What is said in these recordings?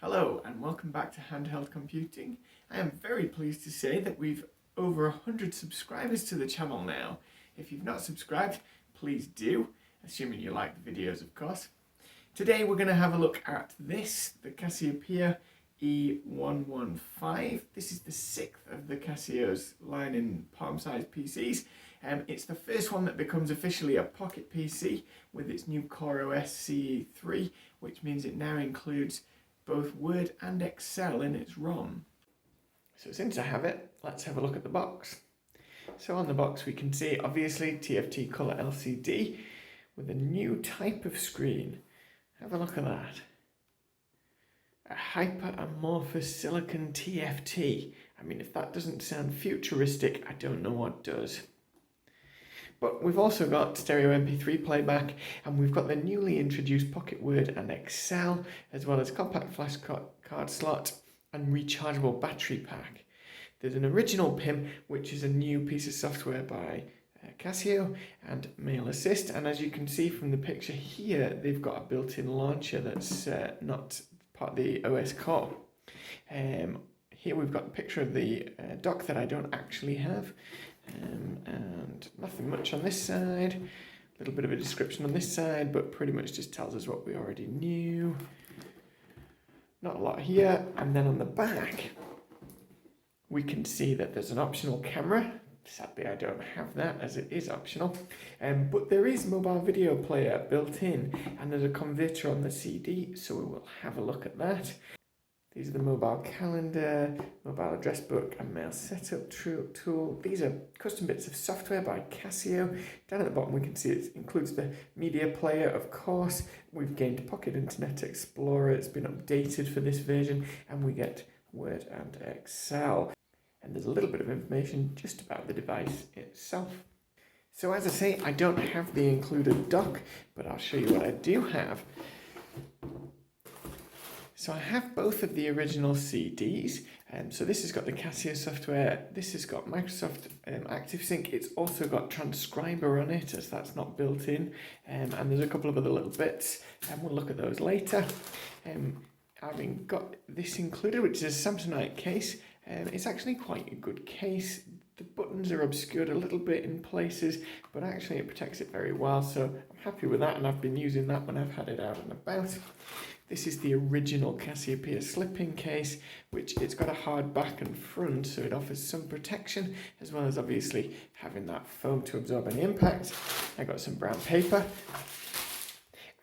Hello and welcome back to Handheld Computing. I am very pleased to say that we've over 100 subscribers to the channel now. If you've not subscribed, please do, assuming you like the videos of course. Today we're going to have a look at this, the Cassiopeia E-115. This is the 6th of the Casio's line in palm-sized PCs. It's the first one that becomes officially a pocket PC with its new Core OS CE3, which means it now includes both Word and Excel in its ROM. So since I have it, let's have a look at the box. So on the box we can see obviously TFT colour LCD with a new type of screen. Have a look at that. A hyper-amorphous silicon TFT. I mean, if that doesn't sound futuristic, I don't know what does. But we've also got stereo MP3 playback, and we've got the newly introduced Pocket Word and Excel, as well as compact flash card slot and rechargeable battery pack. There's an original PIM, which is a new piece of software by Casio, and Mail Assist, and as you can see from the picture here, they've got a built-in launcher that's not part of the OS core. Here we've got a picture of the dock that I don't actually have. And nothing much on this side, a little bit of a description on this side, but pretty much just tells us what we already knew. Not a lot here. And then on the back we can see that there's an optional camera. Sadly I don't have that as it is optional, but there is mobile video player built in, and there's a converter on the CD, so we will have a look at that. These are the mobile calendar, mobile address book and mail setup tool. These are custom bits of software by Casio. Down at the bottom we can see it includes the media player, of course. We've gained Pocket Internet Explorer, it's been updated for this version, and we get Word and Excel. And there's a little bit of information just about the device itself. So as I say, I don't have the included dock, but I'll show you what I do have. So I have both of the original CDs, so this has got the Casio software, this has got Microsoft ActiveSync, it's also got Transcriber on it as that's not built in, and there's a couple of other little bits, and we'll look at those later. Having got this included, which is a Samsonite case, it's actually quite a good case. The buttons are obscured a little bit in places, but actually it protects it very well, so I'm happy with that, and I've been using that when I've had it out and about. This is the original Cassiopeia slip-in case, which it's got a hard back and front, so it offers some protection, as well as obviously having that foam to absorb any impact. I got some brown paper,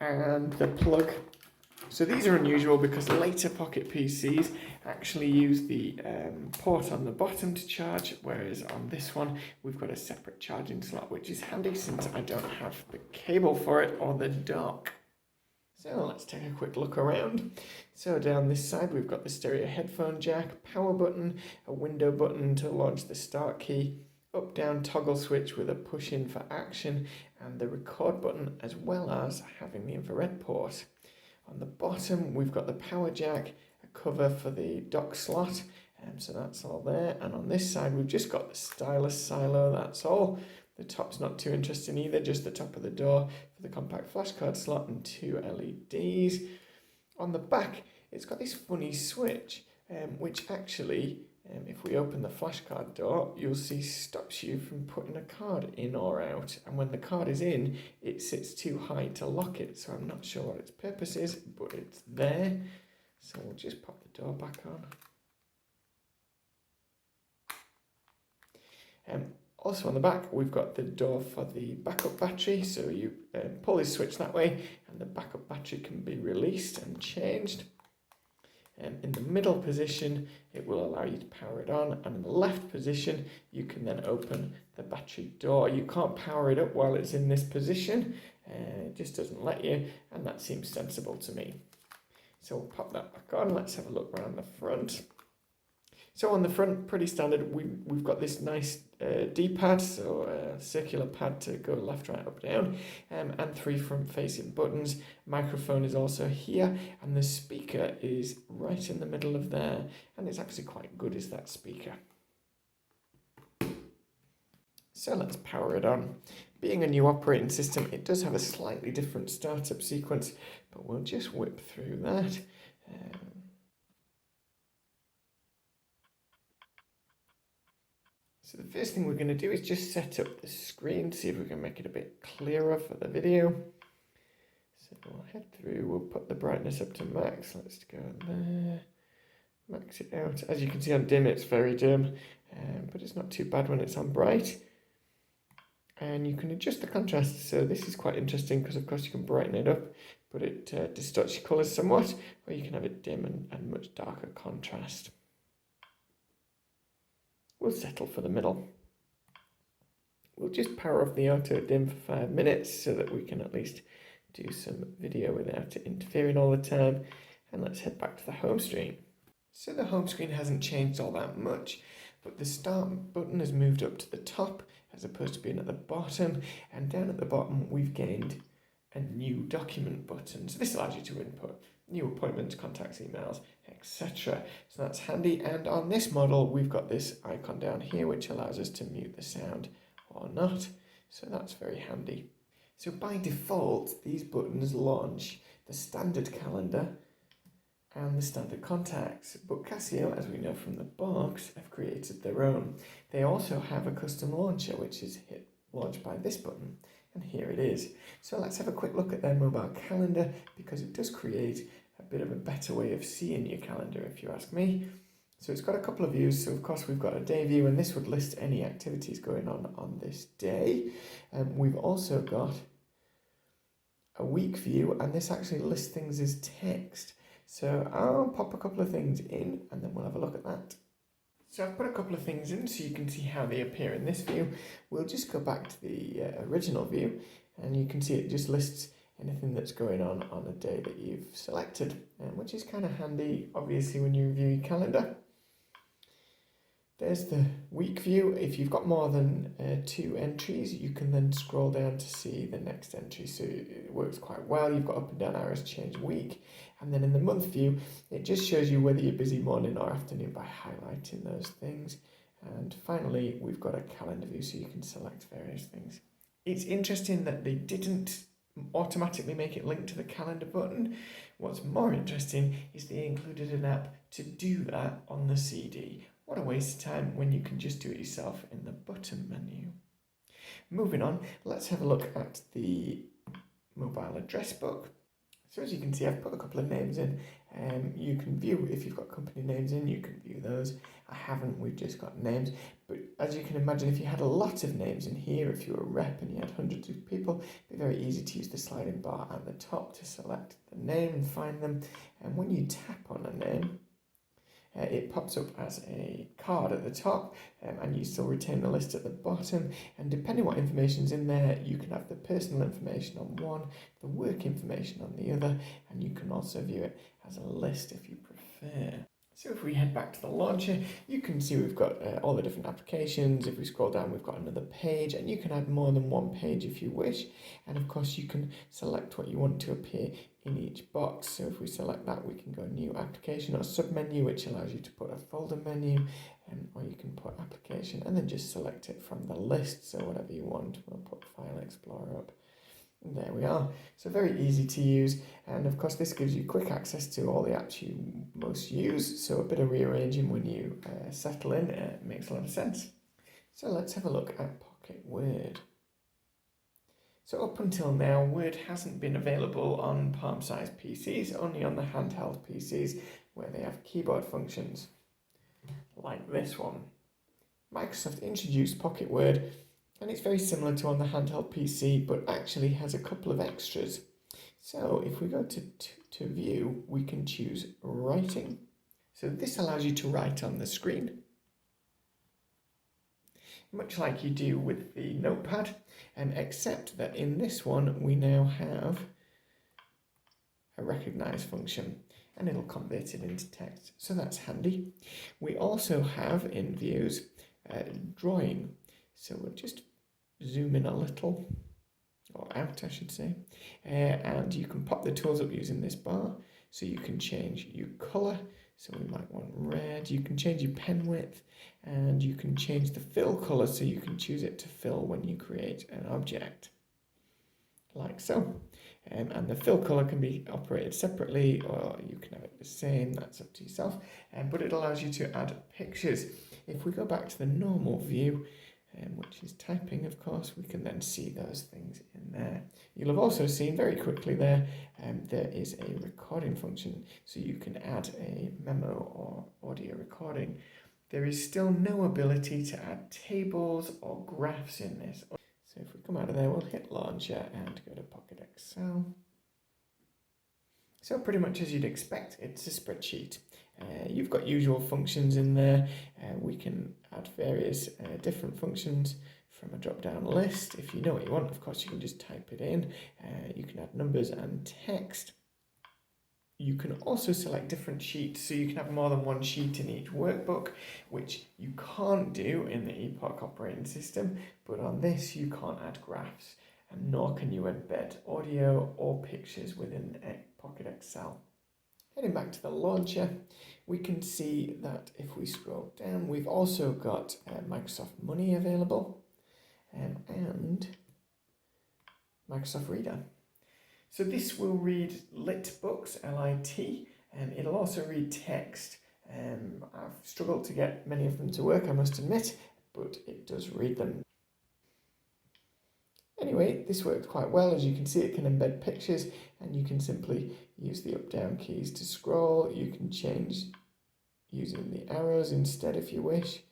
and the plug. So these are unusual because later Pocket PCs actually use the port on the bottom to charge, whereas on this one we've got a separate charging slot, which is handy since I don't have the cable for it or the dock. So let's take a quick look around. So down this side we've got the stereo headphone jack, power button, a window button to launch the start key, up down toggle switch with a push in for action, and the record button, as well as having the infrared port. On the bottom we've got the power jack, a cover for the dock slot, so that's all there, and on this side we've just got the stylus silo, that's all. The top's not too interesting either, just the top of the door for the compact flashcard slot and 2 LEDs. On the back, it's got this funny switch, which actually, if we open the flashcard door, you'll see stops you from putting a card in or out. And when the card is in, it sits too high to lock it, so I'm not sure what its purpose is, but it's there. So we'll just pop the door back on. Also on the back, we've got the door for the backup battery, so you pull this switch that way and the backup battery can be released and changed. In the middle position, it will allow you to power it on, and in the left position, you can then open the battery door. You can't power it up while it's in this position, it just doesn't let you, and that seems sensible to me. So we'll pop that back on, let's have a look around the front. So on the front, pretty standard, we've got this nice D-pad, so a circular pad to go left, right, up, down, and 3 front-facing buttons. Microphone is also here, and the speaker is right in the middle of there, and it's actually quite good, is that speaker. So let's power it on. Being a new operating system, it does have a slightly different startup sequence, but we'll just whip through that. So the first thing we're going to do is just set up the screen, see if we can make it a bit clearer for the video. So we'll head through, we'll put the brightness up to max, let's go there, max it out. As you can see on dim, it's very dim, but it's not too bad when it's on bright. And you can adjust the contrast, so this is quite interesting because of course you can brighten it up, but it distorts your colours somewhat, or you can have it dim and much darker contrast. We'll settle for the middle. We'll just power off the auto dim for 5 minutes so that we can at least do some video without it interfering all the time. And let's head back to the home screen. So the home screen hasn't changed all that much, but the start button has moved up to the top as opposed to being at the bottom. And down at the bottom, we've gained a new document button. So this allows you to input new appointments, contacts, emails, etc. So that's handy. And on this model, we've got this icon down here, which allows us to mute the sound or not. So that's very handy. So by default, these buttons launch the standard calendar and the standard contacts. But Casio, as we know from the box, have created their own. They also have a custom launcher, which is hit launch by this button. And here it is. So let's have a quick look at their mobile calendar, because it does create a bit of a better way of seeing your calendar, if you ask me. So it's got a couple of views. So of course we've got a day view, and this would list any activities going on this day. We've also got a week view, and this actually lists things as text. So I'll pop a couple of things in and then we'll have a look at that. So I've put a couple of things in so you can see how they appear in this view. We'll just go back to the original view, and you can see it just lists anything that's going on a day that you've selected, which is kind of handy, obviously, when you review your calendar. There's the week view. If you've got more than 2 entries, you can then scroll down to see the next entry. So it works quite well. You've got up and down arrows to change week. And then in the month view, it just shows you whether you're busy morning or afternoon by highlighting those things. And finally, we've got a calendar view, so you can select various things. It's interesting that they didn't automatically make it link to the calendar button. What's more interesting is they included an app to do that on the CD. What a waste of time when you can just do it yourself in the button menu. Moving on, let's have a look at the mobile address book. So as you can see, I've put a couple of names in. You can view, if you've got company names in, you can view those. I haven't, we've just got names. But as you can imagine, if you had a lot of names in here, if you were a rep and you had hundreds of people, it'd be very easy to use the sliding bar at the top to select the name and find them. And when you tap on a name, it pops up as a card at the top, and you still retain the list at the bottom. And depending what information's in there, you can have the personal information on one, the work information on the other, and you can also view it as a list if you prefer. So if we head back to the launcher, you can see we've got all the different applications. If we scroll down, we've got another page, and you can add more than one page if you wish. And of course, you can select what you want to appear in each box. So if we select that, we can go new application or submenu, which allows you to put a folder menu, or you can put application and then just select it from the list. So whatever you want, we'll put File Explorer up. And there we are. So very easy to use. And of course, this gives you quick access to all the apps you most use. So a bit of rearranging when you settle in makes a lot of sense. So let's have a look at Pocket Word. So up until now, Word hasn't been available on palm-sized PCs, only on the handheld PCs where they have keyboard functions, like this one. Microsoft introduced Pocket Word, and it's very similar to on the handheld PC, but actually has a couple of extras. So if we go to View, we can choose Writing. So this allows you to write on the screen, much like you do with the notepad, except that in this one we now have a recognize function. and it'll convert it into text. So that's handy. We also have in views drawing. So we'll just zoom in a little, or out I should say, and you can pop the tools up using this bar. So you can change your colour, so we might want red. You can change your pen width, and you can change the fill colour, so you can choose it to fill when you create an object, like so. And the fill colour can be operated separately, or you can have it the same, that's up to yourself. But it allows you to add pictures. If we go back to the normal view, which is typing, of course, we can then see those things in there. You'll have also seen very quickly there, there is a recording function, so you can add a memo or audio recording. There is still no ability to add tables or graphs in this. So if we come out of there, we'll hit Launcher and go to Pocket Excel. So pretty much as you'd expect, it's a spreadsheet. You've got usual functions in there. We can add various different functions from a drop-down list. If you know what you want, of course, you can just type it in. You can add numbers and text. You can also select different sheets, so you can have more than one sheet in each workbook, which you can't do in the Epoch operating system, but on this you can't add graphs, and nor can you embed audio or pictures within Pocket Excel. Heading back to the launcher, we can see that if we scroll down, we've also got Microsoft Money available and Microsoft Reader. So this will read lit books, L-I-T, and it'll also read text. I've struggled to get many of them to work, I must admit, but it does read them. Anyway, this worked quite well. As you can see, it can embed pictures, and you can simply use the up-down keys to scroll. You can change using the arrows instead if you wish.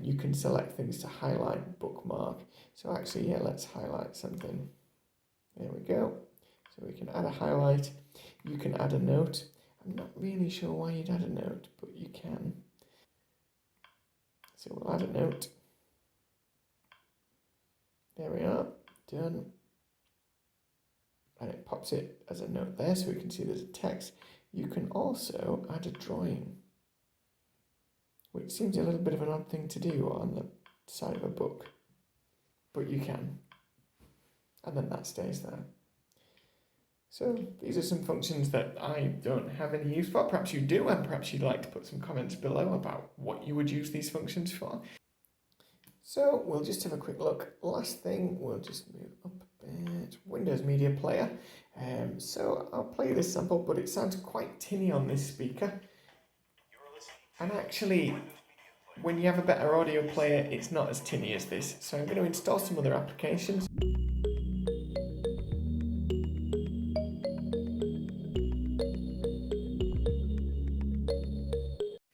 You can select things to highlight, bookmark. So actually, yeah, let's highlight something. There we go. So we can add a highlight. You can add a note. I'm not really sure why you'd add a note, but you can. So we'll add a note. There we are. Done. And it pops it as a note there, so we can see there's a text. You can also add a drawing, which seems a little bit of an odd thing to do on the side of a book, but you can. And then that stays there. So these are some functions that I don't have any use for. Perhaps you do, and perhaps you'd like to put some comments below about what you would use these functions for. So we'll just have a quick look. Last thing, we'll just move up a bit. Windows Media Player. So I'll play this sample, but it sounds quite tinny on this speaker. And actually, when you have a better audio player, it's not as tinny as this. So I'm going to install some other applications.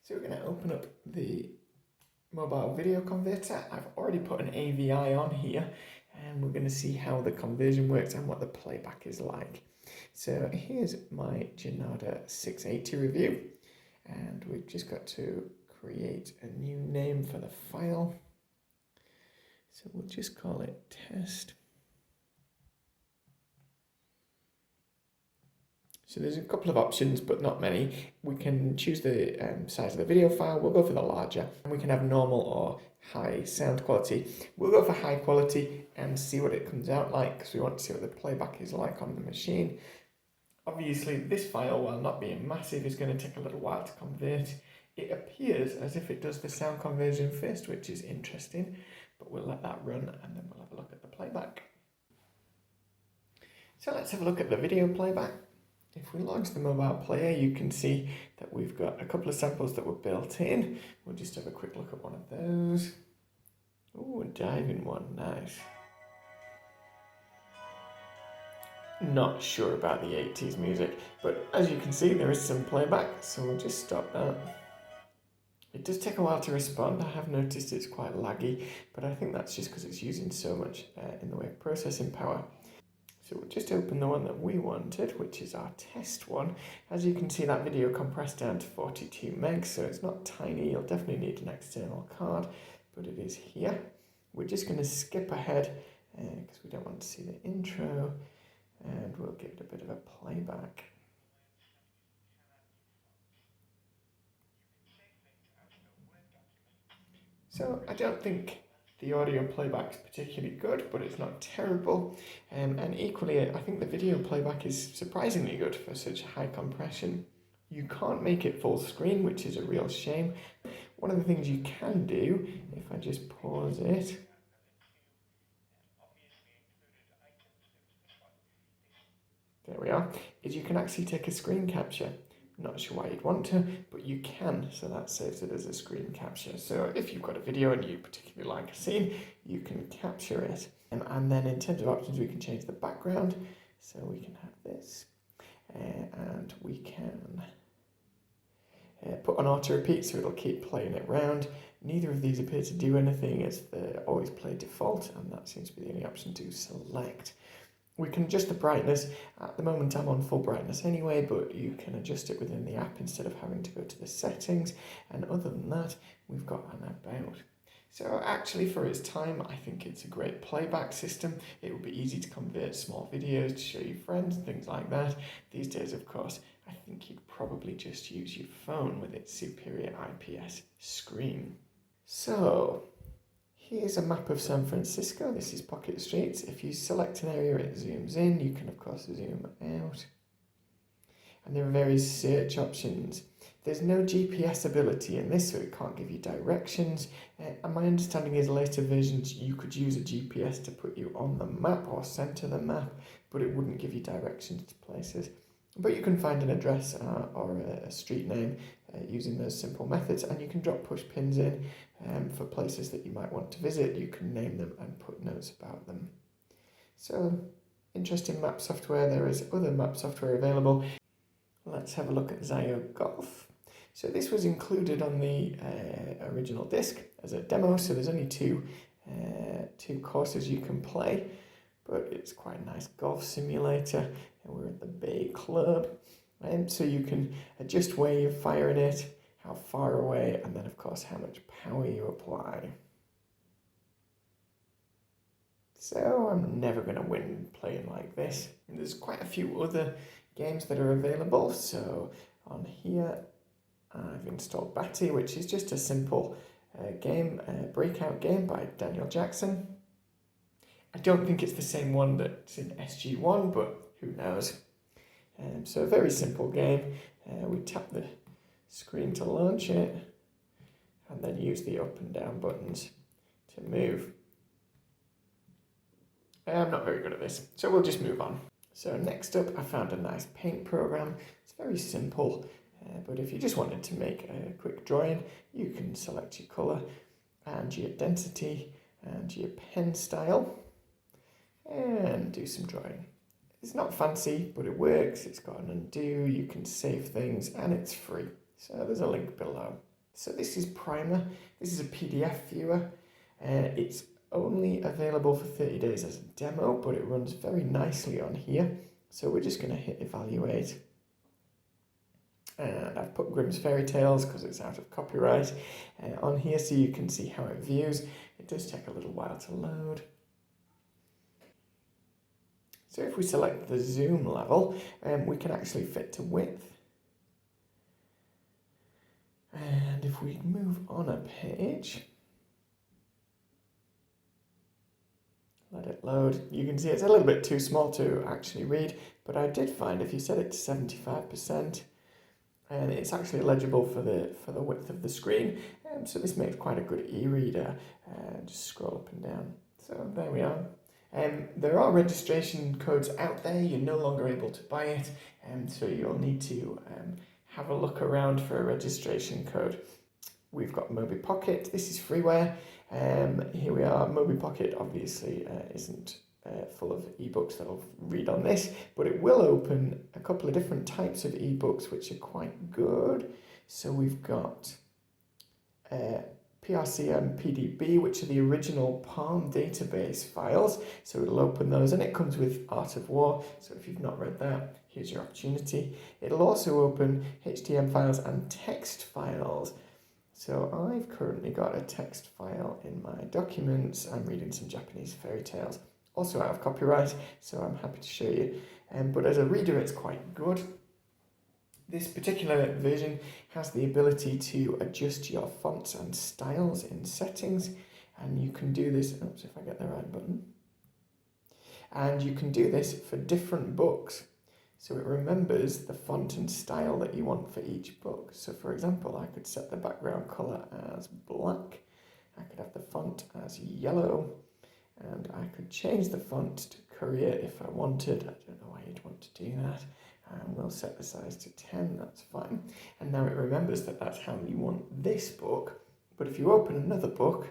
So we're going to open up the mobile video converter. I've already put an AVI on here, and we're going to see how the conversion works and what the playback is like. So here's my Janada 680 review, and we've just got to create a new name for the file. So we'll just call it test. So there's a couple of options, but not many. We can choose the size of the video file. We'll go for the larger. And we can have normal or high sound quality. We'll go for high quality and see what it comes out like, because we want to see what the playback is like on the machine. Obviously, this file, while not being massive, is going to take a little while to convert. It appears as if it does the sound conversion first, which is interesting, but we'll let that run and then we'll have a look at the playback. So let's have a look at the video playback. If we launch the mobile player, you can see that we've got a couple of samples that were built in. We'll just have a quick look at one of those. Oh, a diving one, nice. Not sure about the 80s music, but as you can see, there is some playback, so we'll just stop that. It does take a while to respond. I have noticed it's quite laggy, but I think that's just because it's using so much in the way of processing power. So we'll just open the one that we wanted, which is our test one. As you can see, that video compressed down to 42 megs, so it's not tiny. You'll definitely need an external card, but it is here. We're just going to skip ahead because we don't want to see the intro, and we'll give it a bit of a playback. So I don't think the audio playback's particularly good, but it's not terrible. And equally, I think the video playback is surprisingly good for such high compression. You can't make it full screen, which is a real shame. One of the things you can do, if I just pause it, there we are, is you can actually take a screen capture. Not sure why you'd want to, but you can, so that saves it as a screen capture. So if you've got a video and you particularly like a scene, you can capture it. And then in terms of options, we can change the background. So we can have this, and we can put on auto repeat, so it'll keep playing it round. Neither of these appear to do anything, as they always play default, and that seems to be the only option to select. We can adjust the brightness. At the moment I'm on full brightness anyway, but you can adjust it within the app instead of having to go to the settings. And other than that, we've got an about. So actually for its time, I think it's a great playback system. It will be easy to convert small videos to show your friends and things like that. These days, of course, I think you'd probably just use your phone with its superior IPS screen. So here's a map of San Francisco. This is Pocket Streets. If you select an area, it zooms in. You can, of course, zoom out. And there are various search options. There's no GPS ability in this, so it can't give you directions. And my understanding is later versions, you could use a GPS to put you on the map or center the map, but it wouldn't give you directions to places. But you can find an address or a street name using those simple methods, and you can drop push pins in for places that you might want to visit. You can name them and put notes about them. So, interesting map software. There is other map software available. Let's have a look at Zio Golf. So this was included on the original disc as a demo, so there's only two courses you can play, but it's quite a nice golf simulator. And we're at the Bay Club, and so you can adjust where you're firing it, how far away, and then of course how much power you apply. So I'm never going to win playing like this. And there's quite a few other games that are available. So on here I've installed Batty, which is just a simple breakout game by Daniel Jackson. I don't think it's the same one that's in SG1, but who knows. So a very simple game. We tap the screen to launch it, and then use the up and down buttons to move. I'm not very good at this, so we'll just move on. So next up, I found a nice paint program. It's very simple, but if you just wanted to make a quick drawing, you can select your colour and your density and your pen style and do some drawing. It's not fancy, but it works. It's got an undo, you can save things, and it's free. So there's a link below. So this is Primer. This is a PDF viewer. It's only available for 30 days as a demo, but it runs very nicely on here. So we're just going to hit evaluate. And I've put Grimm's Fairy Tales because it's out of copyright on here, so you can see how it views. It does take a little while to load. So if we select the zoom level, we can actually fit to width. And if we move on a page, let it load, you can see it's a little bit too small to actually read, but I did find if you set it to 75%, and it's actually legible for the width of the screen, so this makes quite a good e-reader. Just scroll up and down. So there we are. There are registration codes out there. You're no longer able to buy it, so you'll need to have a look around for a registration code. We've got Moby Pocket. This is freeware. Here we are. Moby Pocket obviously isn't full of ebooks that'll read on this, but it will open a couple of different types of ebooks which are quite good. So we've got PRC and PDB, which are the original Palm database files. So it'll open those, and it comes with Art of War. So if you've not read that, here's your opportunity. It'll also open HTML files and text files. So I've currently got a text file in my documents. I'm reading some Japanese fairy tales, also out of copyright, so I'm happy to show you. But as a reader, it's quite good. This particular version has the ability to adjust your fonts and styles in settings, and you can do this, oops, if I get the right button, and you can do this for different books. So it remembers the font and style that you want for each book. So for example, I could set the background colour as black, I could have the font as yellow, and I could change the font to Courier if I wanted. I don't know why you'd want to do that. And we'll set the size to 10, that's fine. And now it remembers that that's how you want this book. But if you open another book,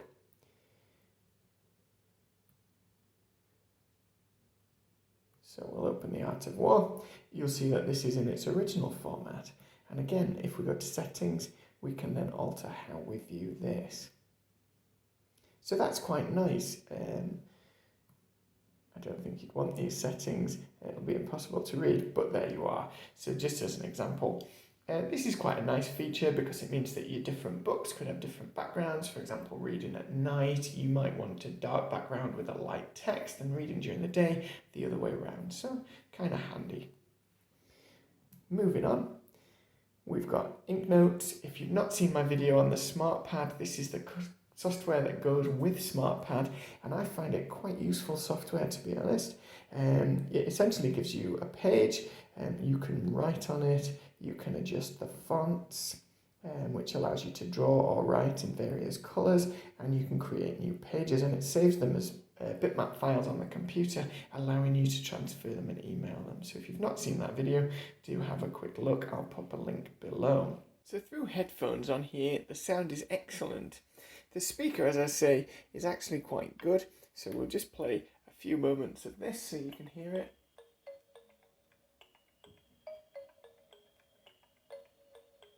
so we'll open The Art of War, you'll see that this is in its original format. And again, if we go to settings, we can then alter how we view this. So that's quite nice. I don't think you'd want these settings, it'll be impossible to read, but there you are. So just as an example, this is quite a nice feature because it means that your different books could have different backgrounds. For example, reading at night, you might want a dark background with a light text, and reading during the day, the other way around. So kind of handy. Moving on, we've got ink notes. If you've not seen my video on the SmartPad, this is the software that goes with SmartPad, and I find it quite useful software, to be honest. It essentially gives you a page, and you can write on it, you can adjust the fonts, which allows you to draw or write in various colours, and you can create new pages, and it saves them as bitmap files on the computer, allowing you to transfer them and email them. So if you've not seen that video, do have a quick look. I'll pop a link below. So through headphones on here, the sound is excellent. The speaker, as I say, is actually quite good, so we'll just play a few moments of this so you can hear it.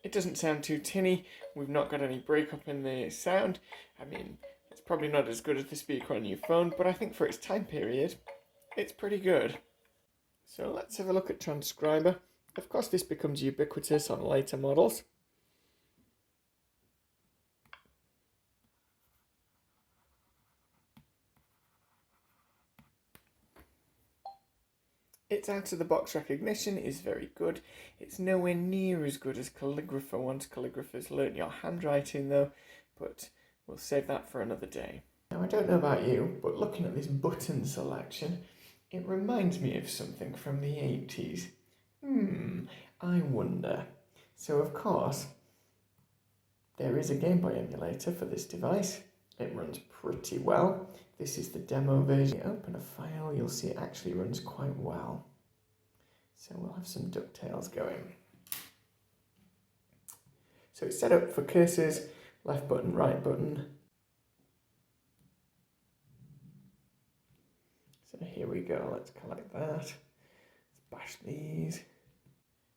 It doesn't sound too tinny, we've not got any breakup in the sound. I mean, it's probably not as good as the speaker on your phone, but I think for its time period, it's pretty good. So let's have a look at Transcriber. Of course, this becomes ubiquitous on later models. Its out-of-the-box recognition is very good. It's nowhere near as good as Calligrapher once Calligrapher's learnt your handwriting though, but we'll save that for another day. Now I don't know about you, but looking at this button selection, it reminds me of something from the 80s. I wonder. So of course, there is a Gameboy Emulator for this device. It runs pretty well. This is the demo version. You open a file, you'll see it actually runs quite well. So we'll have some DuckTales going. So it's set up for cursors, left button, right button. So here we go, let's collect that. Let's bash these.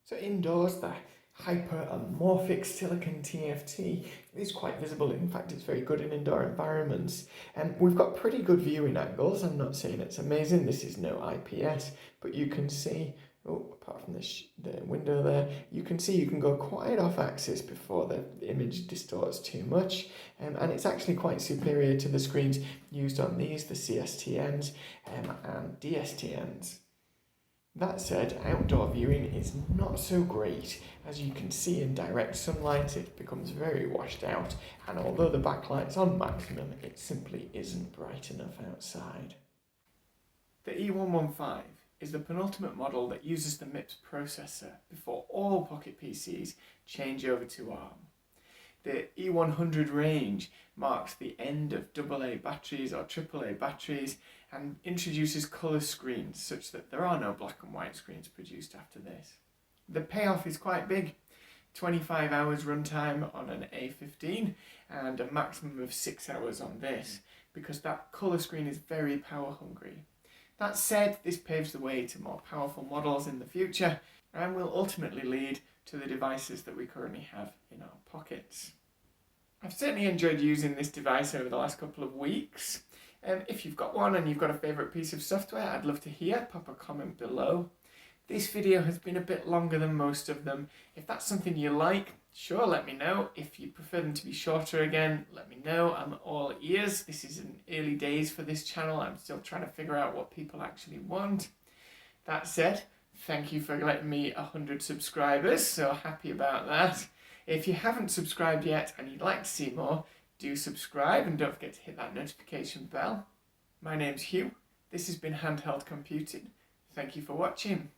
So indoors, the hyper-amorphic silicon TFT is quite visible. In fact, it's very good in indoor environments. And we've got pretty good viewing angles. I'm not saying it's amazing. This is no IPS, but you can see, apart from the window there, you can see you can go quite off axis before the image distorts too much. And it's actually quite superior to the screens used on these, the CSTNs and DSTNs. That said, outdoor viewing is not so great. As you can see in direct sunlight, it becomes very washed out, and although the backlight's on maximum, it simply isn't bright enough outside. The E-115 is the penultimate model that uses the MIPS processor before all Pocket PCs change over to ARM. The E100 range marks the end of AA batteries or AAA batteries and introduces colour screens such that there are no black and white screens produced after this. The payoff is quite big, 25 hours runtime on an A15 and a maximum of 6 hours on this, because that colour screen is very power hungry. That said, this paves the way to more powerful models in the future and will ultimately lead to the devices that we currently have in our pockets. I've certainly enjoyed using this device over the last couple of weeks. If you've got one and you've got a favourite piece of software, I'd love to hear. Pop a comment below. This video has been a bit longer than most of them. If that's something you like, sure, let me know. If you prefer them to be shorter again, let me know. I'm all ears. This is in early days for this channel. I'm still trying to figure out what people actually want. That said, Thank you for letting me 100 subscribers, so happy about that. If you haven't subscribed yet and you'd like to see more, do subscribe and don't forget to hit that notification bell. My name's Hugh. This has been Handheld Computing. Thank you for watching.